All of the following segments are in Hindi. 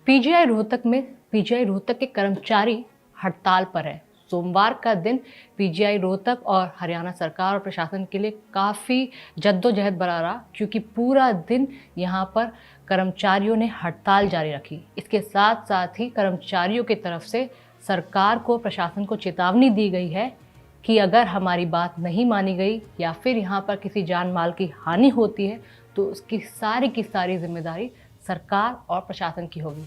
पीजीआई रोहतक के कर्मचारी हड़ताल पर है। सोमवार का दिन पीजीआई रोहतक और हरियाणा सरकार और प्रशासन के लिए काफ़ी जद्दोजहद भरा रहा, क्योंकि पूरा दिन यहाँ पर कर्मचारियों ने हड़ताल जारी रखी। इसके साथ साथ ही कर्मचारियों की तरफ से सरकार को, प्रशासन को चेतावनी दी गई है कि अगर हमारी बात नहीं मानी गई या फिर यहाँ पर किसी जान माल की हानि होती है तो उसकी सारी की सारी जिम्मेदारी सरकार और प्रशासन की होगी।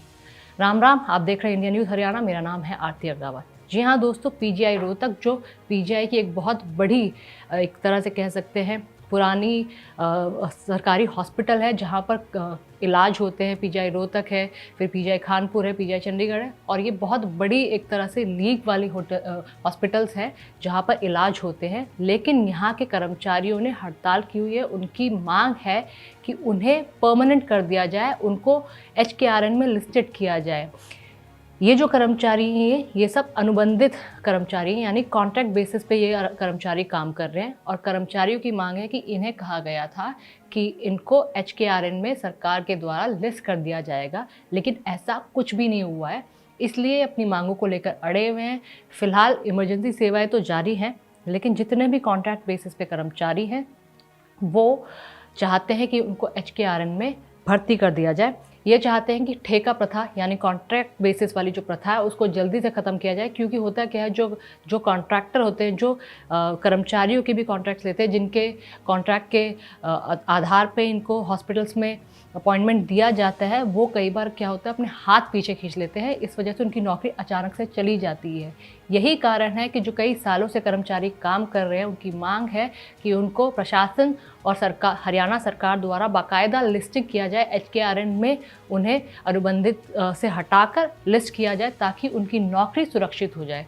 राम राम, आप देख रहे हैं इंडिया न्यूज़ हरियाणा। मेरा नाम है आरती अग्रवाल। जी हाँ दोस्तों, पीजीआई रोहतक जो पीजीआई की एक बहुत बड़ी, एक तरह से कह सकते हैं पुरानी सरकारी हॉस्पिटल है, जहाँ पर इलाज होते हैं। पीजीआई रोहतक है, फिर पीजीआई खानपुर है, पीजीआई चंडीगढ़ है, और ये बहुत बड़ी एक तरह से लीग वाली हॉस्पिटल्स हैं जहाँ पर इलाज होते हैं। लेकिन यहाँ के कर्मचारियों ने हड़ताल की हुई है। उनकी मांग है कि उन्हें परमानेंट कर दिया जाए, उनको HKRN में लिस्टेड किया जाए। ये जो कर्मचारी हैं ये सब अनुबंधित कर्मचारी हैं, यानी कॉन्ट्रैक्ट बेसिस पे ये कर्मचारी काम कर रहे हैं। और कर्मचारियों की मांग है कि इन्हें कहा गया था कि इनको HKRN में सरकार के द्वारा लिस्ट कर दिया जाएगा, लेकिन ऐसा कुछ भी नहीं हुआ है। इसलिए अपनी मांगों को लेकर अड़े हुए हैं। फिलहाल इमरजेंसी सेवाएं तो जारी हैं, लेकिन जितने भी कॉन्ट्रैक्ट बेसिस पे कर्मचारी हैं वो चाहते हैं कि उनको HKRN में भर्ती कर दिया जाए। ये चाहते हैं कि ठेका प्रथा यानी कॉन्ट्रैक्ट बेसिस वाली जो प्रथा है उसको जल्दी से ख़त्म किया जाए, क्योंकि होता क्या है, जो कॉन्ट्रैक्टर होते हैं, जो कर्मचारियों के भी कॉन्ट्रैक्ट्स लेते हैं, जिनके कॉन्ट्रैक्ट के आधार पे इनको हॉस्पिटल्स में अपॉइंटमेंट दिया जाता है, वो कई बार क्या होता है अपने हाथ पीछे खींच लेते हैं। इस वजह से उनकी नौकरी अचानक से चली जाती है। यही कारण है कि जो कई सालों से कर्मचारी काम कर रहे हैं, उनकी मांग है कि उनको प्रशासन और सरकार, हरियाणा सरकार द्वारा बाकायदा लिस्टिंग किया जाए, HKRN में उन्हें अनुबंधित से हटाकर लिस्ट किया जाए ताकि उनकी नौकरी सुरक्षित हो जाए।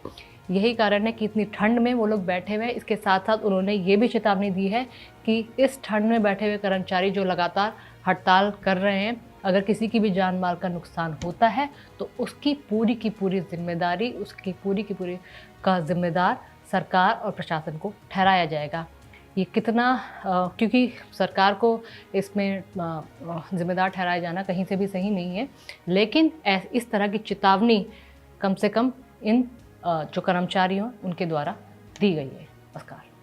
यही कारण है कि इतनी ठंड में वो लोग बैठे हुए हैं। इसके साथ साथ उन्होंने ये भी चेतावनी दी है कि इस ठंड में बैठे हुए कर्मचारी जो लगातार हड़ताल कर रहे हैं, अगर किसी की भी जान माल का नुकसान होता है तो उसकी पूरी की पूरी जिम्मेदारी, उसकी पूरी की पूरी का जिम्मेदार सरकार और प्रशासन को ठहराया जाएगा। ये कितना क्योंकि सरकार को इसमें जिम्मेदार ठहराया जाना कहीं से भी सही नहीं है, लेकिन इस तरह की चेतावनी कम से कम इन जो कर्मचारी हों उनके द्वारा दी गई है। नमस्कार।